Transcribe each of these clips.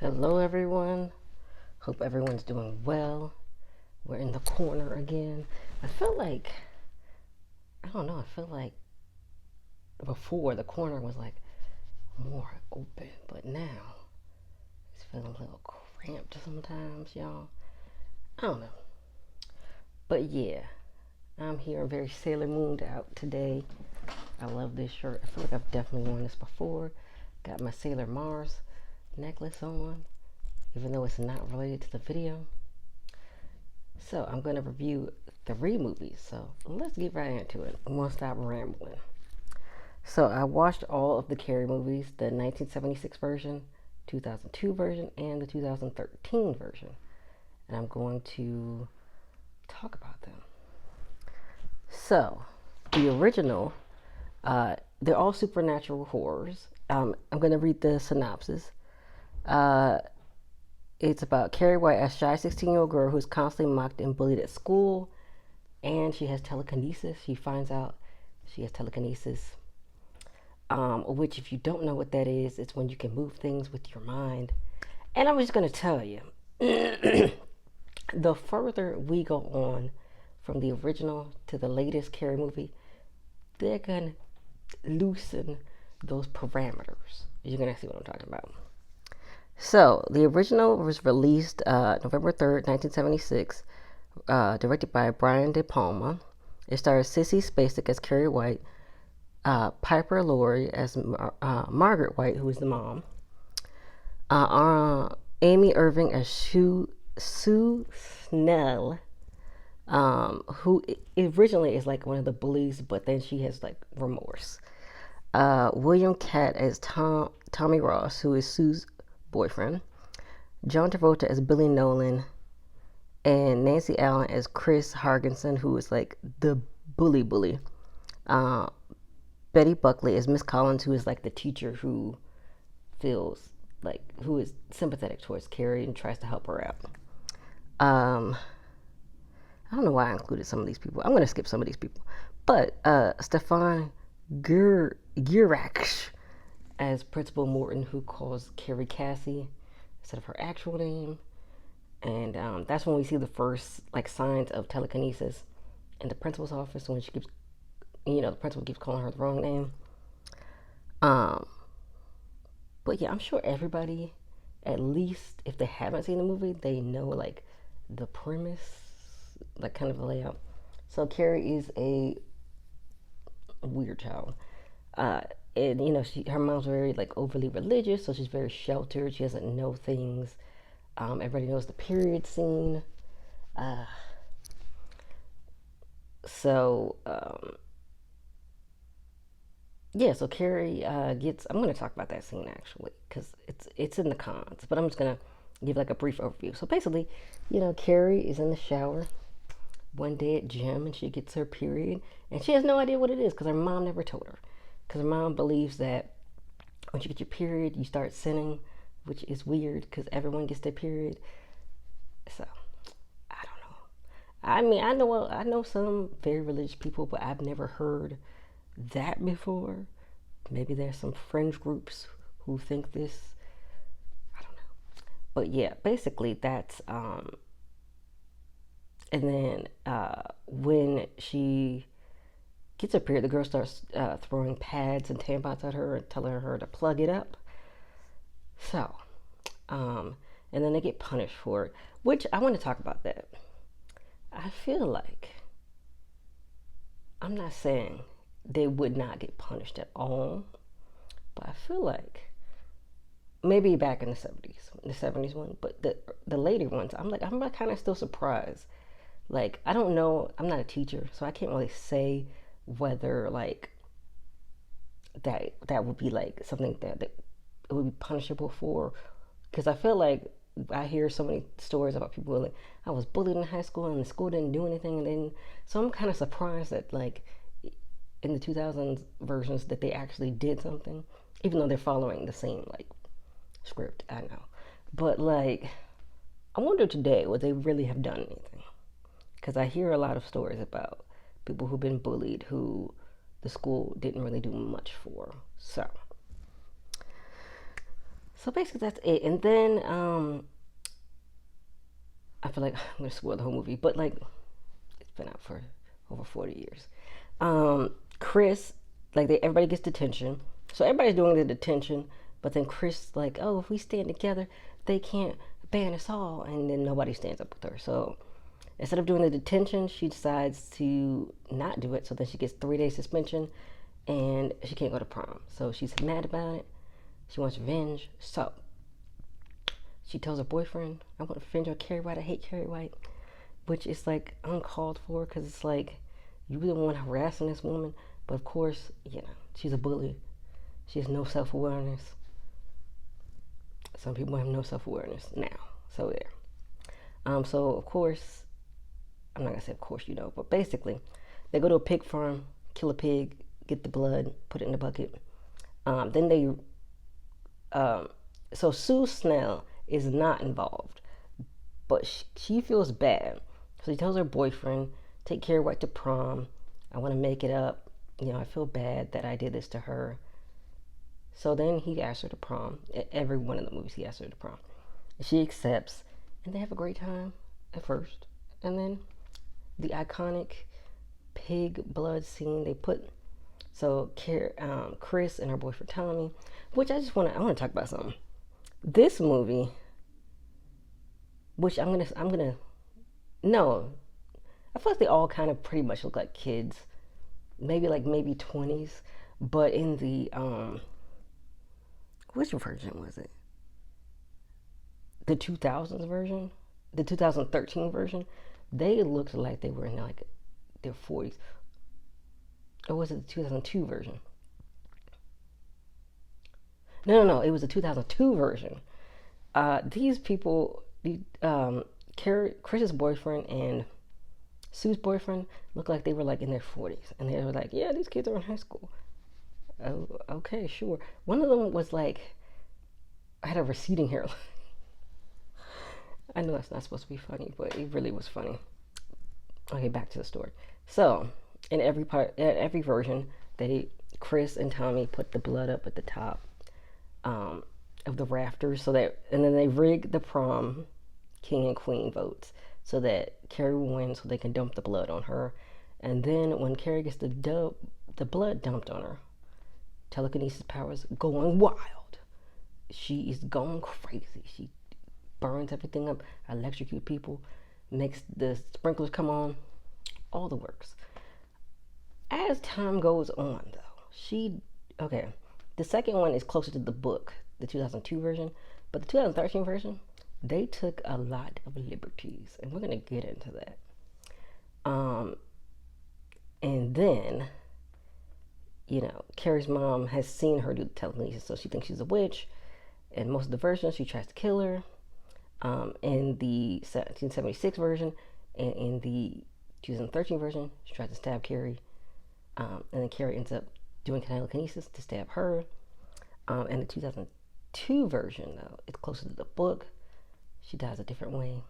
Hello, everyone. Hope everyone's doing well. We're in the corner again. I feel like, I don't know, I feel like before the corner was like more open, but now it's feeling a little cramped sometimes, y'all. I don't know. But yeah, I'm here very Sailor Mooned out today. I love this shirt. I feel like I've definitely worn this before. Got my Sailor Mars necklace on, even though it's not related to the video. So I'm going to review 3 movies. So let's get right into it. I won't stop rambling. So I watched all of the Carrie movies, the 1976 version, 2002 version, and the 2013 version. And I'm going to talk about them. So the original, they're all supernatural horrors. I'm going to read the synopsis. It's about Carrie White, a shy 16-year-old girl who's constantly mocked and bullied at school, and she has telekinesis. She finds out she has telekinesis, which, if you don't know what that is, it's when you can move things with your mind. And I'm just going to tell you, the further we go on from the original to the latest Carrie movie, they're going to loosen those parameters. You're going to see what I'm talking about. So, the original was released November 3rd, 1976, directed by Brian De Palma. It stars Sissy Spacek as Carrie White, Piper Laurie as Margaret White, who is the mom, Amy Irving as Sue Snell, who originally is like one of the bullies, but then she has like remorse. William Catt as Tommy Ross, who is Sue's boyfriend, John Travolta as Billy Nolan, and Nancy Allen as Chris Hargensen, who is like the bully. Betty Buckley as Miss Collins, who is like the teacher who who is sympathetic towards Carrie and tries to help her out. I don't know why I included some of these people. I'm going to skip some of these people. But Stefan Gurach as Principal Morton, who calls Carrie Cassie instead of her actual name. And that's when we see the first like signs of telekinesis in the principal's office, when she keeps, the principal keeps calling her the wrong name. But yeah, I'm sure everybody, at least if they haven't seen the movie, they know like the premise, like kind of the layout. So Carrie is a weird child. And her mom's very like overly religious, so she's very sheltered. She doesn't know things. Everybody knows the period scene. So so Carrie gets. I'm going to talk about that scene actually because it's in the cons, but I'm just going to give like a brief overview. So basically, Carrie is in the shower one day at gym, and she gets her period, and she has no idea what it is because her mom never told her. Because her mom believes that when you get your period, you start sinning, which is weird because everyone gets their period. So, I don't know. I mean, I know some very religious people, but I've never heard that before. Maybe there's some fringe groups who think this. I don't know. But yeah, basically that's, and then when she gets her period, the girl starts throwing pads and tampons at her and telling her to plug it up. So, and then they get punished for it, which I want to talk about that. I feel like, I'm not saying they would not get punished at all, but I feel like maybe back in the 70s one, but the later ones, I'm kind of still surprised. Like, I don't know, I'm not a teacher, so I can't really say whether like that would be like something that it would be punishable for, because I feel like I hear so many stories about people like, I was bullied in high school and the school didn't do anything, and then so I'm kind of surprised that like in the 2000s versions that they actually did something, even though they're following the same like script. I know, but like I wonder today would they really have done anything, because I hear a lot of stories about people who've been bullied who the school didn't really do much for. So So basically, that's it. And then I feel like I'm gonna spoil the whole movie, but like it's been out for over 40 years. Chris, like everybody gets detention, so everybody's doing the detention, but then Chris like, oh, if we stand together, they can't ban us all, and then nobody stands up with her. So instead of doing the detention, she decides to not do it. So then she gets 3 days suspension, and she can't go to prom. So she's mad about it. She wants revenge. So she tells her boyfriend, I want revenge on Carrie White. I hate Carrie White. Which is like uncalled for because it's like you really want harassing this woman. But of course, she's a bully. She has no self awareness. Some people have no self awareness now. So there. So of course, I'm not gonna say of course but basically, they go to a pig farm, kill a pig, get the blood, put it in a bucket. Then they so Sue Snell is not involved, but she feels bad. So she tells her boyfriend, take Carrie White to prom. I want to make it up. I feel bad that I did this to her. So then he asks her to prom. Every one of the movies he asks her to prom. She accepts, and they have a great time at first. And then the iconic pig blood scene they put. So Chris and her boyfriend Tommy, which I want to talk about something. This movie, which I'm gonna no, I feel like they all kind of pretty much look like kids, maybe 20s, but in the which version was it? The 2000s version, the 2013 version, they looked like they were in like their 40s. Or was it the 2002 version? No, it was the 2002 version. These people, Chris's boyfriend and Sue's boyfriend looked like they were like in their 40s, and they were like, "Yeah, these kids are in high school." Oh, okay, sure. One of them was like, I had a receding hairline. I know that's not supposed to be funny, but it really was funny. Okay, back to the story. So, in every version, Chris and Tommy put the blood up at the top of the rafters, and then they rig the prom king and queen votes so that Carrie will win, so they can dump the blood on her. And then when Carrie gets the blood dumped on her, telekinesis powers going wild. She is going crazy. She burns everything up, electrocute people, makes the sprinklers come on, all the works. As time goes on, though, the second one is closer to the book, the 2002 version, but the 2013 version, they took a lot of liberties, and we're gonna get into that. And then, Carrie's mom has seen her do the telekinesis, so she thinks she's a witch. In most of the versions, she tries to kill her. In the 1976 version and in the 2013 version, she tries to stab Carrie. And then Carrie ends up doing telekinesis to stab her. In the 2002 version, though, it's closer to the book. She dies a different way.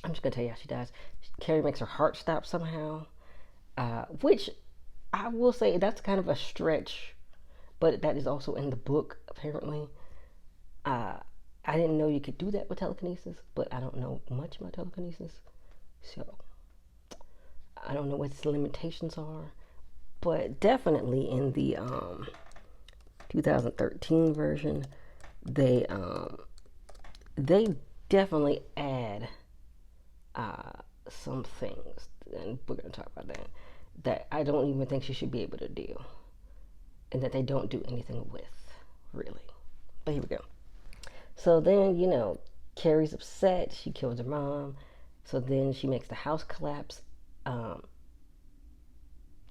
I'm just going to tell you how she dies. Carrie makes her heart stop somehow, which I will say that's kind of a stretch, but that is also in the book, apparently. I didn't know you could do that with telekinesis, but I don't know much about telekinesis, so I don't know what its limitations are. But definitely in the 2013 version, they definitely add some things, and we're gonna talk about that I don't even think she should be able to do, and that they don't do anything with, really. But here we go. So then, Carrie's upset. She kills her mom. So then she makes the house collapse,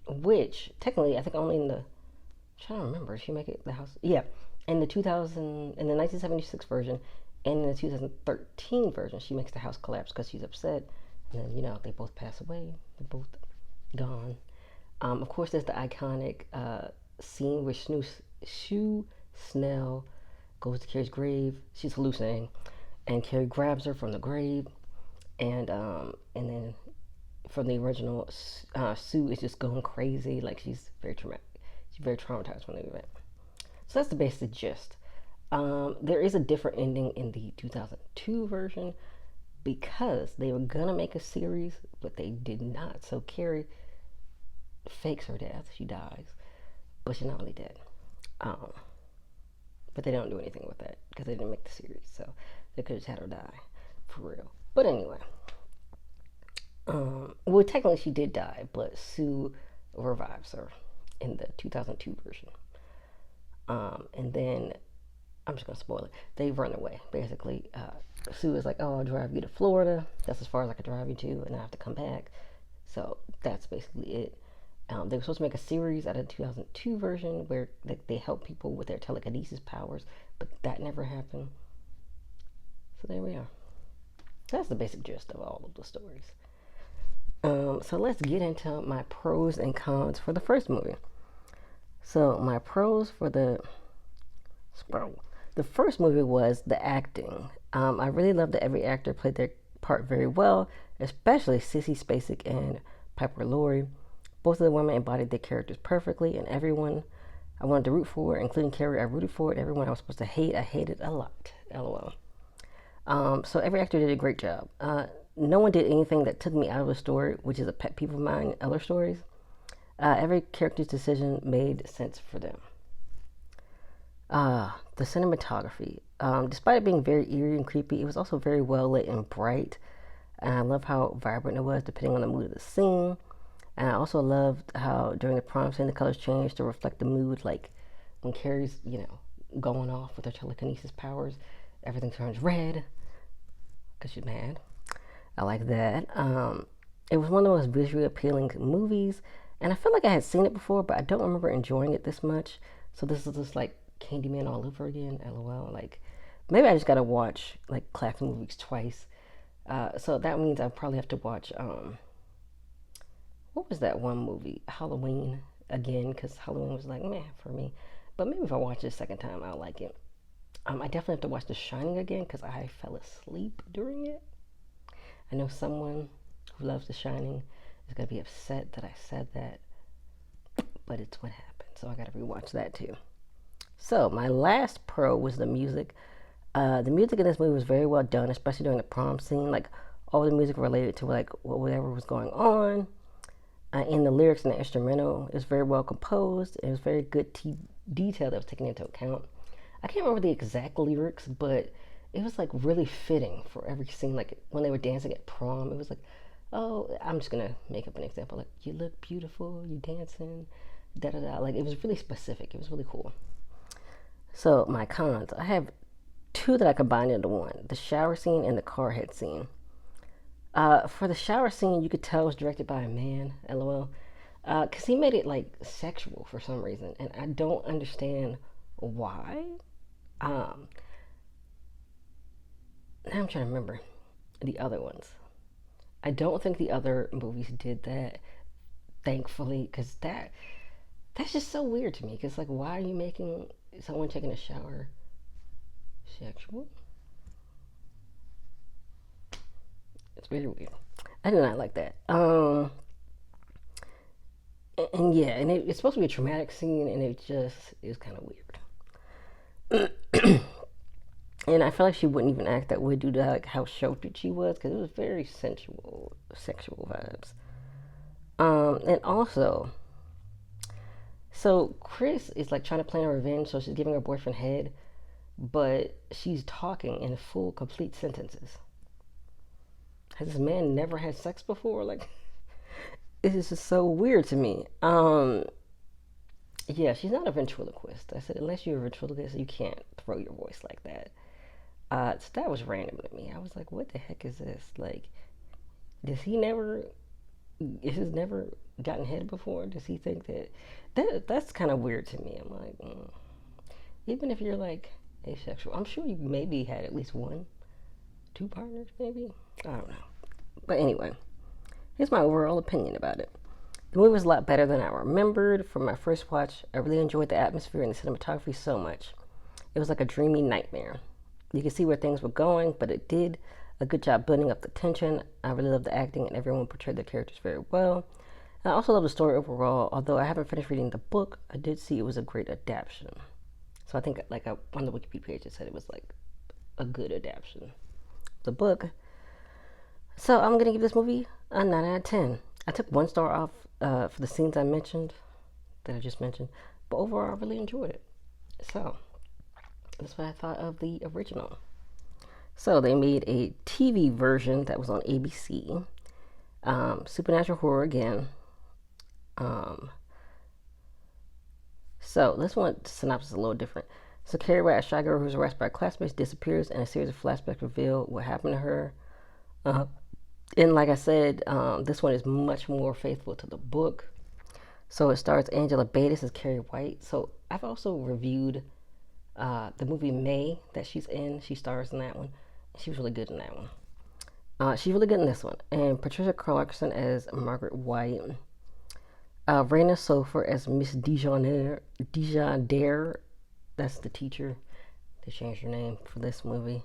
which technically I think only in the, I'm trying to remember, she make it the house? Yeah, in the 1976 version, and in the 2013 version, she makes the house collapse because she's upset. And then they both pass away. They're both gone. Of course, there's the iconic scene where Sue Snell goes to Carrie's grave. She's hallucinating, and Carrie grabs her from the grave, and then from the original, Sue is just going crazy, like she's very traumatic. She's very traumatized from the event. So that's the basic gist. There is a different ending in the 2002 version because they were gonna make a series, but they did not. So Carrie fakes her death; she dies, but she's not really dead. Um, but they don't do anything with that because they didn't make the series, so they could have just had her die for real. But anyway, well, technically she did die, but Sue revives her in the 2002 version. And then I'm just gonna spoil it. They run away. Basically, Sue is like, "Oh, I'll drive you to Florida. That's as far as I can drive you to, and I have to come back." So that's basically it. They were supposed to make a series out of the 2002 version where they help people with their telekinesis powers, but that never happened. So there we are. That's the basic gist of all of the stories. So let's get into my pros and cons for the first movie. So my pros for the first movie was the acting. I really loved that every actor played their part very well, especially Sissy Spacek and Piper Laurie. Both of the women embodied their characters perfectly, and everyone I wanted to root for, including Carrie, I rooted for it. Everyone I was supposed to hate, I hated a lot. LOL. So every actor did a great job. No one did anything that took me out of the story, which is a pet peeve of mine in other stories. Every character's decision made sense for them. The cinematography. Despite it being very eerie and creepy, it was also very well lit and bright. And I love how vibrant it was depending on the mood of the scene. And I also loved how during the prom scene the colors changed to reflect the mood. Like when Carrie's, going off with her telekinesis powers, everything turns red because she's mad. I like that. It was one of the most visually appealing movies. And I feel like I had seen it before, but I don't remember enjoying it this much. So this is just like Candyman all over again. LOL. Like maybe I just gotta watch like classic movies twice. So that means I probably have to watch what was that one movie? Halloween again, because Halloween was like meh for me. But maybe if I watch it a second time, I'll like it. I definitely have to watch The Shining again because I fell asleep during it. I know someone who loves The Shining is gonna be upset that I said that, but it's what happened. So I gotta rewatch that too. So my last pro was the music. The music in this movie was very well done, especially during the prom scene. Like all the music related to like whatever was going on. In the lyrics and the instrumental, it was very well composed. It was very good detail that was taken into account. I can't remember the exact lyrics, but it was like really fitting for every scene. Like when they were dancing at prom, it was like, oh, I'm just gonna make up an example. Like you look beautiful, you dancing, da da da. Like it was really specific. It was really cool. So my cons, I have two that I combined into one: the shower scene and the car head scene. For the shower scene, you could tell it was directed by a man, lol, because he made it like sexual for some reason, and I don't understand why. Um, Now I'm trying to remember the other ones. I don't think the other movies did that, thankfully, because that's just so weird to me. Because like, why are you making someone taking a shower sexual? It's very weird. I do not like that. And yeah, and it's supposed to be a traumatic scene, and it just is kind of weird. And I feel like she wouldn't even act that way due to like how sheltered she was, because it was very sensual, sexual vibes. And also, so Chris is like trying to plan a revenge, so she's giving her boyfriend head, but she's talking in full, complete sentences. Has this man never had sex before? Like, this is just so weird to me. Yeah, she's not a ventriloquist. I said, unless you're a ventriloquist, you can't throw your voice like that. So that was random to me. I was like, what the heck is this? Like, does he never, has never gotten head before? Does he think that's kind of weird to me? I'm like, even if you're like asexual, I'm sure you maybe had at least one, two partners, maybe. I don't know. But anyway, here's my overall opinion about it. The movie was a lot better than I remembered. From my first watch, I really enjoyed the atmosphere and the cinematography so much. It was like a dreamy nightmare. You could see where things were going, but it did a good job building up the tension. I really loved the acting, and everyone portrayed their characters very well. And I also love the story overall. Although I haven't finished reading the book, I did see it was a great adaptation. So I think like on the Wikipedia page it said it was like a good adaptation of the book. So I'm gonna give this movie a 9 out of 10. I took 1 star off for the scenes I mentioned, that I just mentioned, but overall I really enjoyed it. So that's what I thought of the original. So they made a TV version that was on ABC. Supernatural horror again. Um, so this one synopsis is a little different. So Carrie, a shy girl who's arrested by classmates, disappears, and a series of flashbacks reveal what happened to her. Uh, and like I said, this one is much more faithful to the book. So it stars Angela Bates as Carrie White. So I've also reviewed the movie May that she's in. She stars in that one. She was really good in that one. She's really good in this one. And Patricia Clarkson as Margaret White. Raina Sofer as Miss Dejardere. That's the teacher. They changed her name for this movie.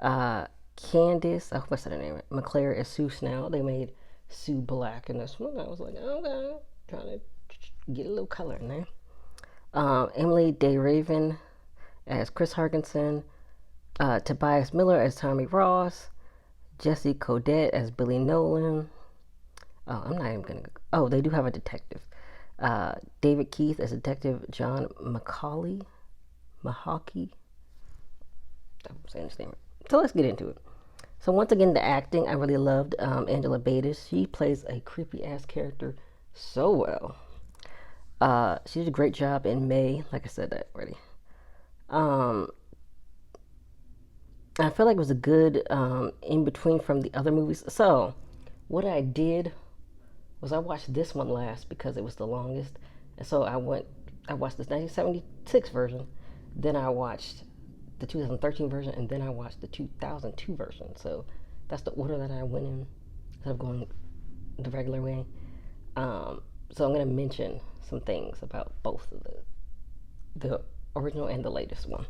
Candace, I hope I said her name right. McClare as Sue Snell. They made Sue black in this one. I was like, okay, trying to get a little color in there. Emily Day Raven as Chris Harkinson. Tobias Miller as Tommy Ross. Jesse Codette as Billy Nolan. Oh, I'm not even gonna. Oh, they do have a detective. David Keith as Detective John Mahaki. I'm saying his name right. So let's get into it. So once again, the acting, I really loved Angela Bates. She plays a creepy ass character so well. She did a great job in May, like I said that already. I feel like it was a good in between from the other movies. So what I did was I watched this one last because it was the longest, and so I watched this 1976 version, then I watched the 2013 version, and then I watched the 2002 version. So that's the order that I went in instead of going the regular way. So I'm going to mention some things about both of the original and the latest one.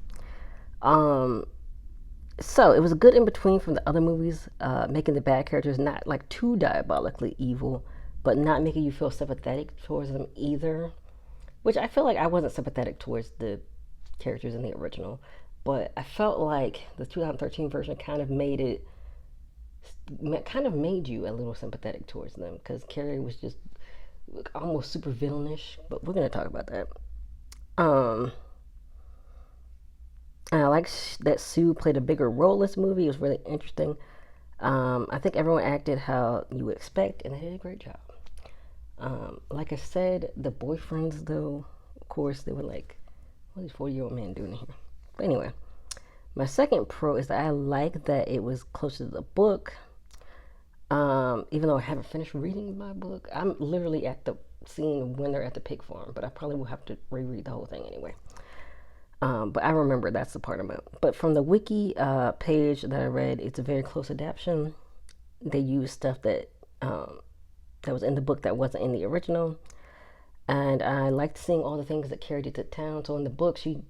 So it was a good in between from the other movies, making the bad characters not like too diabolically evil, but not making you feel sympathetic towards them either. Which I feel like I wasn't sympathetic towards the characters in the original, but I felt like the 2013 version kind of made you a little sympathetic towards them because Carrie was just almost super villainish. But we're gonna talk about that. I like that Sue played a bigger role in this movie. It was really interesting. I think everyone acted how you would expect, and they did a great job. Like I said, the boyfriends, though, of course, they were like, what are these 40-year-old men doing here? But anyway, my second pro is that I like that it was closer to the book. Even though I haven't finished reading my book, I'm literally at the scene when they're at the pig farm, but I probably will have to reread the whole thing anyway. But I remember that's the part about. But from the wiki page that I read, it's a very close adaptation. They use stuff that was in the book that wasn't in the original, and I liked seeing all the things that Carrie did to town. So in the book, she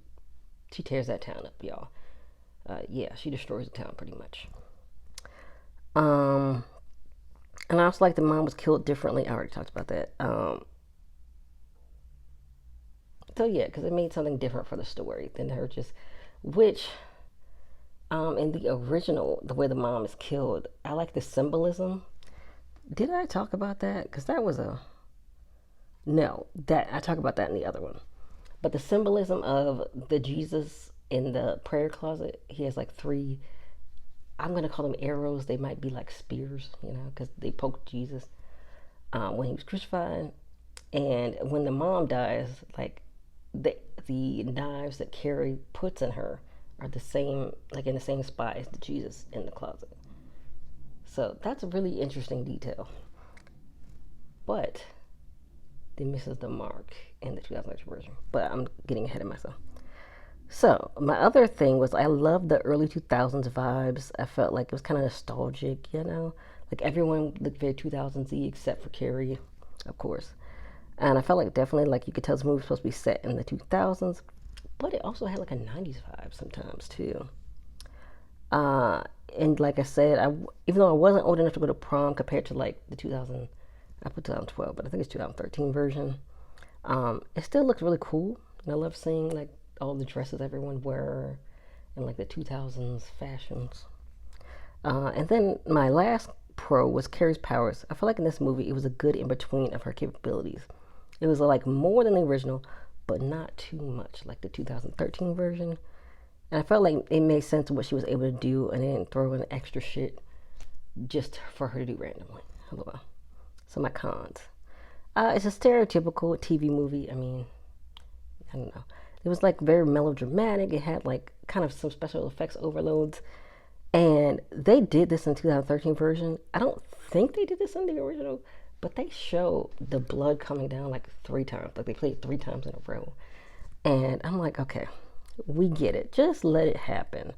tears that town up, y'all. Yeah, she destroys the town pretty much. And I also like the mom was killed differently. I already talked about that. So yeah, because it made something different for the story than her just, which in the original, the way the mom is killed, I like the symbolism. Did I talk about that? Because that was no, that I talk about that in the other one. But the symbolism of the Jesus in the prayer closet, he has like three, I'm going to call them arrows. They might be like spears, because they poked Jesus when he was crucified. And when the mom dies, like the knives that Carrie puts in her are the same, like in the same spot as the Jesus in the closet. So that's a really interesting detail. But they misses the mark in the 2000 version. But I'm getting ahead of myself. So my other thing was I loved the early 2000s vibes. I felt like it was kind of nostalgic, like everyone looked very 2000s-y except for Carrie, of course. And I felt like definitely like you could tell this movie was supposed to be set in the 2000s, but it also had like a 90s vibe sometimes too. And like I said, even though I wasn't old enough to go to prom compared to like the 2000, I put 2012, but I think it's 2013 version. It still looks really cool. And I love seeing like all the dresses everyone wore in like the 2000s fashions. And then my last pro was Carrie's powers. I feel like in this movie it was a good in between of her capabilities. It was like more than the original, but not too much like the 2013 version. And I felt like it made sense of what she was able to do, and they didn't throw in extra shit just for her to do randomly. LOL. So my cons. It's a stereotypical TV movie. I mean, I don't know. It was like very melodramatic. It had like kind of some special effects overloads. And they did this in 2013 version. I don't think they did this in the original, but they show the blood coming down like 3 times. Like they played 3 times in a row. And I'm like, okay, we get it. Just let it happen.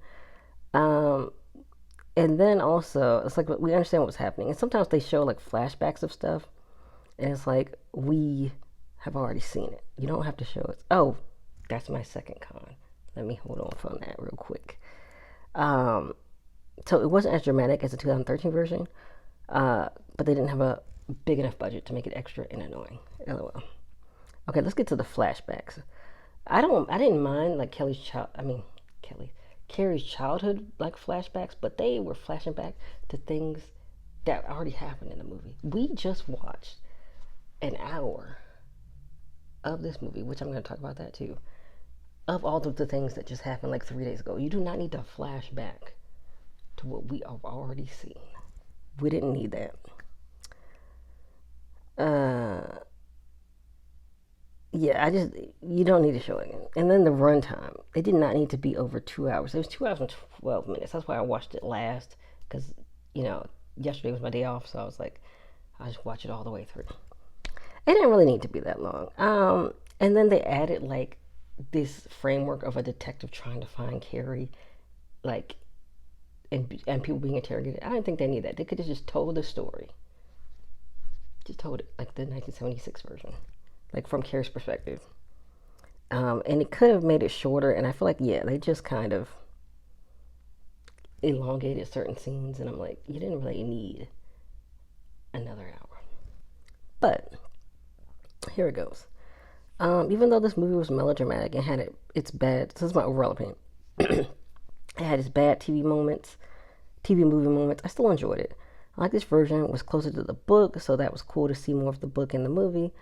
Um, and then also, it's like we understand what's happening. And sometimes they show like flashbacks of stuff. And it's like, we have already seen it. You don't have to show it. Oh, that's my second con. Let me hold off on that real quick. Um, so it wasn't as dramatic as the 2013 version, but they didn't have a big enough budget to make it extra and annoying. LOL. Okay, let's get to the flashbacks. I didn't mind like Carrie's childhood like flashbacks, but they were flashing back to things that already happened in the movie. We just watched an hour of this movie, which I'm going to talk about that too, of all of the things that just happened like 3 days ago. You do not need to flash back to what we have already seen. We didn't need that. Yeah, you don't need to show it again. And then the runtime, it did not need to be over 2 hours. It was 2 hours and 12 minutes. That's why I watched it last, because, yesterday was my day off, so I was like, I'll just watch it all the way through. It didn't really need to be that long. And then they added like this framework of a detective trying to find Carrie, like, and people being interrogated. I didn't think they needed that. They could have just told the story. Just told it like the 1976 version, like from Carrie's perspective. And it could have made it shorter. And I feel like, yeah, they just kind of elongated certain scenes. And I'm like, you didn't really need another hour. But here it goes. Even though this movie was melodramatic and had its bad, this is my overall opinion. It had its bad TV movie moments. I still enjoyed it. I like this version. It was closer to the book, so that was cool to see more of the book in the movie.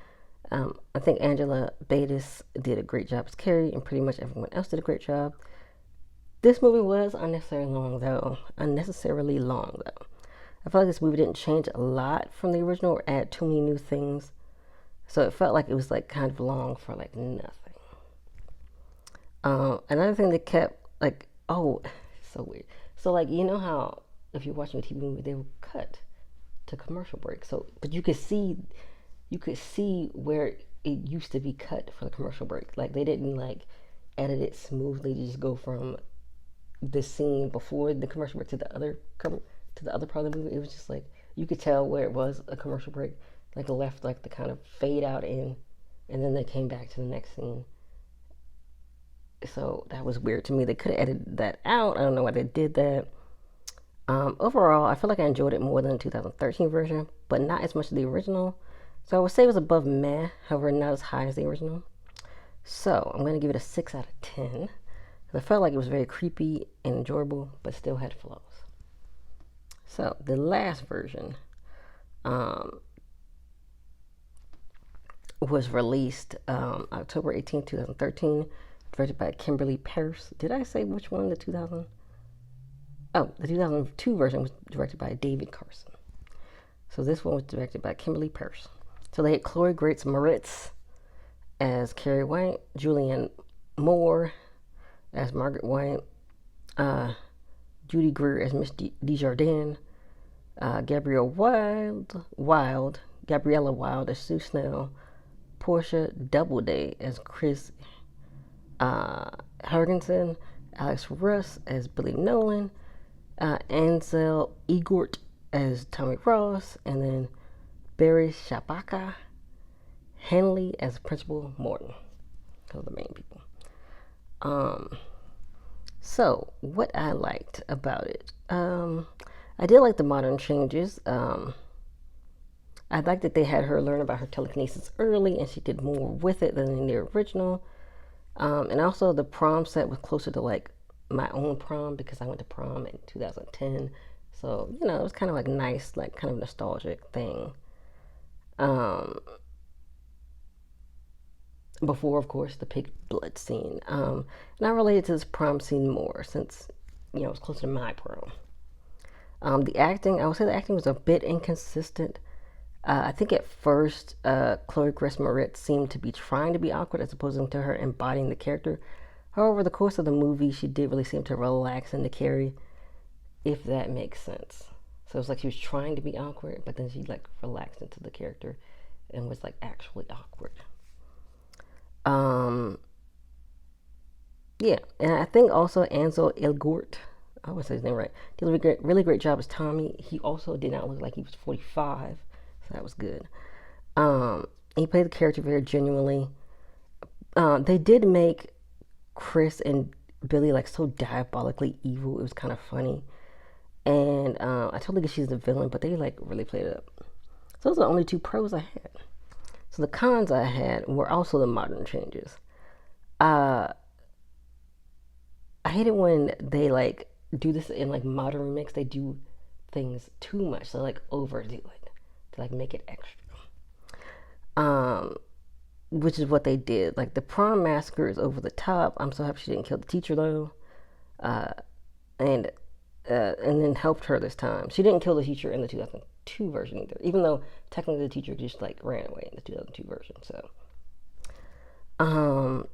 I think Angela Batis did a great job as Carrie, and pretty much everyone else did a great job. This movie was unnecessarily long, though. I feel like this movie didn't change a lot from the original or add too many new things. So it felt like it was like kind of long for like nothing. Another thing that kept like, oh, so weird. So like, you know how if you're watching a TV movie, they will cut to commercial break. So, but you could see where it used to be cut for the commercial break. Like they didn't like edit it smoothly to just go from the scene before the commercial break to the other part of the movie. It was just like you could tell where it was a commercial break. Like left like the kind of fade out in, and then they came back to the next scene. So that was weird to me. They could have edited that out. I don't know why they did that. Overall, I feel like I enjoyed it more than the 2013 version, but not as much as the original. So I would say it was above meh, however, not as high as the original. So I'm going to give it a 6 out of 10. I felt like it was very creepy and enjoyable, but still had flaws. So the last version, was released October 18, 2013, directed by Kimberly Peirce. Did I say which one? The 2002 version was directed by David Carson. So this one was directed by Kimberly Peirce. So they had Chloe Grace Moretz as Carrie White, Julianne Moore as Margaret White, Judy Greer as Miss Desjardins, Gabriella Wild as Sue Snell, Portia Doubleday as Chris Hergensen, Alex Russ as Billy Nolan, Ansel Egort as Tommy Ross, and then Barry Shabaka Henley as Principal Morton. Those are the main people. So what I liked about it, I did like the modern changes. I liked that they had her learn about her telekinesis early, and she did more with it than in the original. And also the prom set was closer to like my own prom because I went to prom in 2010. So, it was kind of like nice, like kind of nostalgic thing. Um, Before, of course, the pig blood scene. And I related to this prom scene more since, it was closer to my prom. The acting, I would say the acting was a bit inconsistent. I think at first, Chloe Grace Moretz seemed to be trying to be awkward as opposed to her embodying the character. However, the course of the movie, she did really seem to relax into Carrie, if that makes sense. So it was like she was trying to be awkward, but then she like relaxed into the character and was like actually awkward. Um, yeah, and I think also Ansel Elgort, I would say his name right, did a really great job as Tommy. He also did not look like he was 45, so that was good. He played the character very genuinely. They did make Chris and Billy like so diabolically evil. It was kind of funny. And I totally get she's the villain, but they like really played it up. So those are the only two pros I had. So the cons I had were also the modern changes. Uh, I hate it when they like do this in like modern remakes. They do things too much. They like overdo it to like make it extra. Um, which is what they did. Like the prom massacre is over the top. I'm so happy she didn't kill the teacher though, uh, and and then helped her this time. She didn't kill the teacher in the 2002 version either, even though technically the teacher just like ran away in the 2002 version. So, um,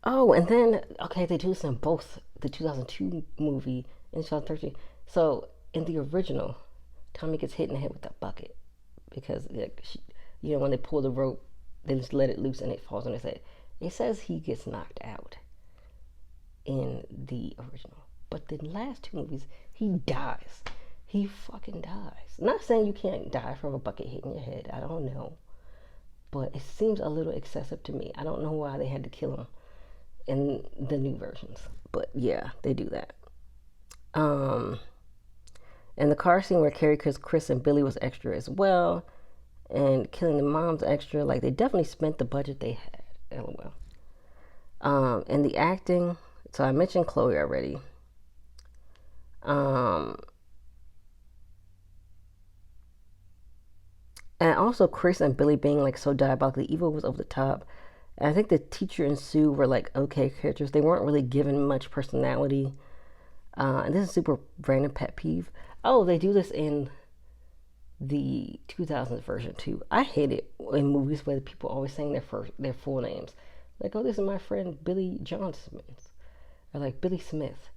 oh, and then okay, they do this in both the 2002 movie and 2013. So in the original, Tommy gets hit in the head with a bucket because like when they pull the rope, they just let it loose and it falls on his head. It says he gets knocked out in the original, but the last two movies, he dies. He fucking dies. Not saying you can't die from a bucket hitting your head. I don't know, but it seems a little excessive to me. I don't know why they had to kill him in the new versions, but yeah, they do that. Um, and the car scene where Carrie kills Chris and Billy was extra as well, and killing the mom's extra. Like they definitely spent the budget they had. LOL. And the acting. So I mentioned Chloe already. Um, and also Chris and Billy being like so diabolically evil was over the top. And I think the teacher and Sue were like okay characters. They weren't really given much personality. And this is super random pet peeve. Oh, they do this in the 2000s version too. I hate it in movies where people always saying their full names. Like, oh, this is my friend Billy Johnson, or like Billy Smith.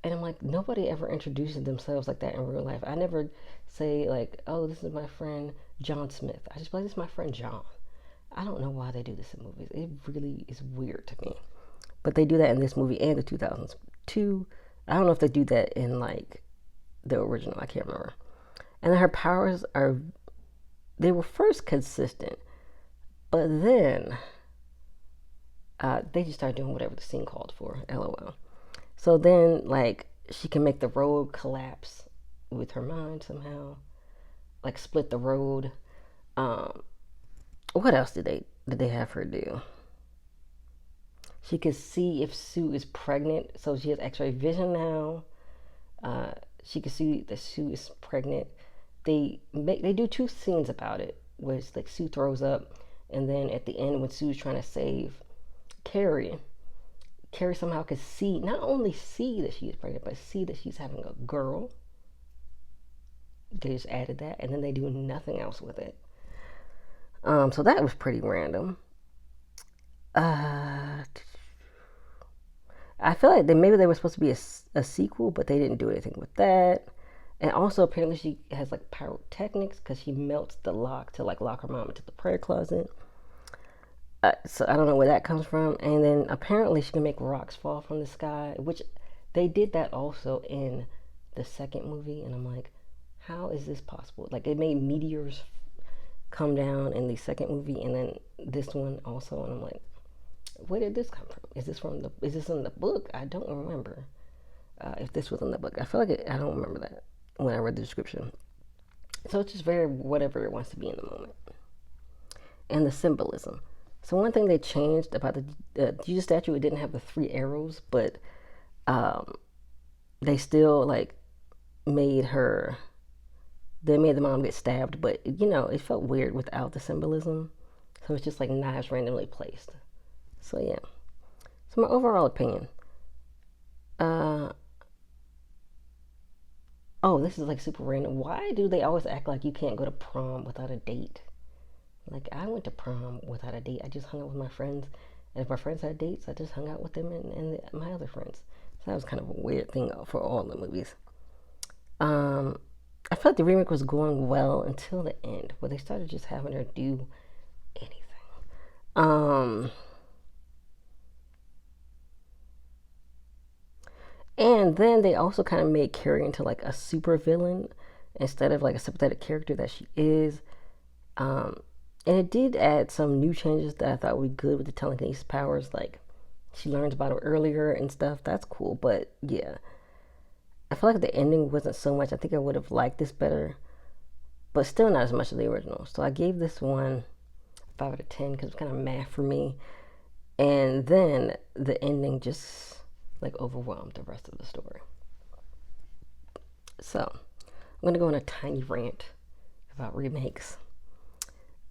And I'm like, nobody ever introduces themselves like that in real life. I never say like, oh, this is my friend John Smith. I just be like, this is my friend John. I don't know why they do this in movies. It really is weird to me. But they do that in this movie and the 2000s too. I don't know if they do that in like the original. I can't remember. And her powers they were first consistent, but then they just started doing whatever the scene called for. LOL. So then, like, she can make the road collapse with her mind somehow, like split the road. Um, what else did they have her do? She could see if Sue is pregnant, so she has X-ray vision now. She could see that Sue is pregnant. They do two scenes about it, where it's like Sue throws up, and then at the end when Sue's trying to save Carrie, Carrie somehow could see, not only see that she is pregnant, but see that she's having a girl. They just added that, and then they do nothing else with it. So that was pretty random. Uh, I feel like maybe they were supposed to be a sequel, but they didn't do anything with that. And also, apparently, she has like pyrotechnics because she melts the lock to like lock her mom into the prayer closet. So I don't know where that comes from. And then apparently, she can make rocks fall from the sky, which they did that also in the second movie. And I'm like, how is this possible? Like, it made meteors come down in the second movie, and then this one also. And I'm like, where did this come from? Is this in the book? I don't remember if this was in the book. I feel like I don't remember that when I read the description. So it's just very whatever it wants to be in the moment. and the symbolism. So one thing they changed about the Jesus statue, it didn't have the three arrows, but um, they still like made her. They made the mom get stabbed, but it felt weird without the symbolism. So it's just like knives randomly placed. So yeah. So my overall opinion. Uh, oh, this is like super random. Why do they always act like you can't go to prom without a date? Like I went to prom without a date. I just hung out with my friends, and if my friends had dates, I just hung out with them and my other friends. So that was kind of a weird thing for all the movies. Um, I felt the remake was going well until the end, where they started just having her do anything. Um, and then they also kind of made Carrie into like a super villain instead of like a sympathetic character that she is. Um, and it did add some new changes that I thought would be good with the telekinesis powers. Like she learns about it earlier and stuff. That's cool. But yeah, I feel like the ending wasn't so much. I think I would have liked this better, but still not as much as the original. So I gave this one 5 out of 10 because it was kind of meh for me. And then the ending just like overwhelmed the rest of the story. So I'm gonna go on a tiny rant about remakes.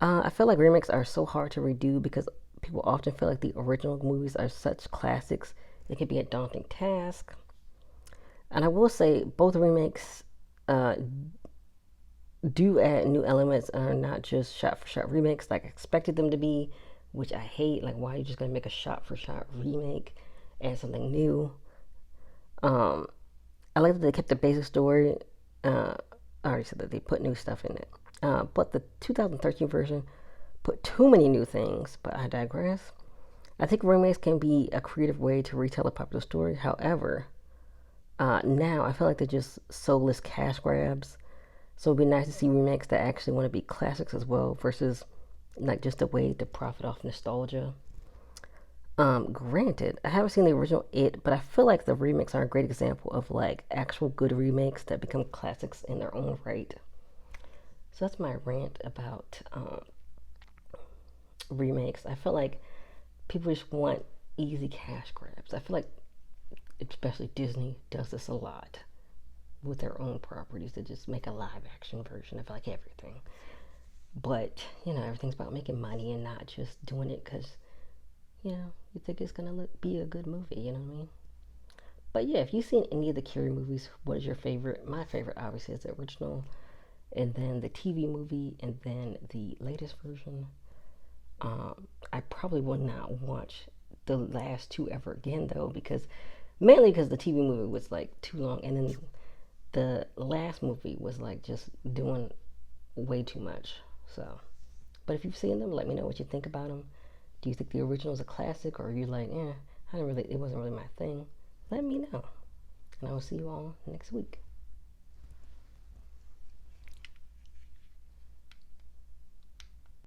I feel like remakes are so hard to redo because people often feel like the original movies are such classics. It can be a daunting task. And I will say both remakes uh, do add new elements and are not just shot for shot remakes like I expected them to be, which I hate. Like, why are you just gonna make a shot for shot remake, add something new? Um, I like that they kept the basic story. I already said that they put new stuff in it. But the 2013 version put too many new things, but I digress. I think remakes can be a creative way to retell a popular story. However, now I feel like they're just soulless cash grabs. So it'd be nice to see remakes that actually want to be classics as well versus like just a way to profit off nostalgia. Granted, I haven't seen the original It, but I feel like the remakes are a great example of like actual good remakes that become classics in their own right. So that's my rant about remakes. I feel like people just want easy cash grabs. I feel like especially Disney does this a lot with their own properties to just make a live action version of like everything. But everything's about making money and not just doing it because you think it's gonna be a good movie. You know what I mean? But yeah, if you've seen any of the Carrie movies, what is your favorite? My favorite obviously is the original, and then the TV movie, and then the latest version. I probably will not watch the last two ever again though, because mainly because the TV movie was like too long, and then the last movie was like just doing way too much. So, but if you've seen them, let me know what you think about them. Do you think the original is a classic, or are you like, it wasn't really my thing? Let me know, and I will see you all next week.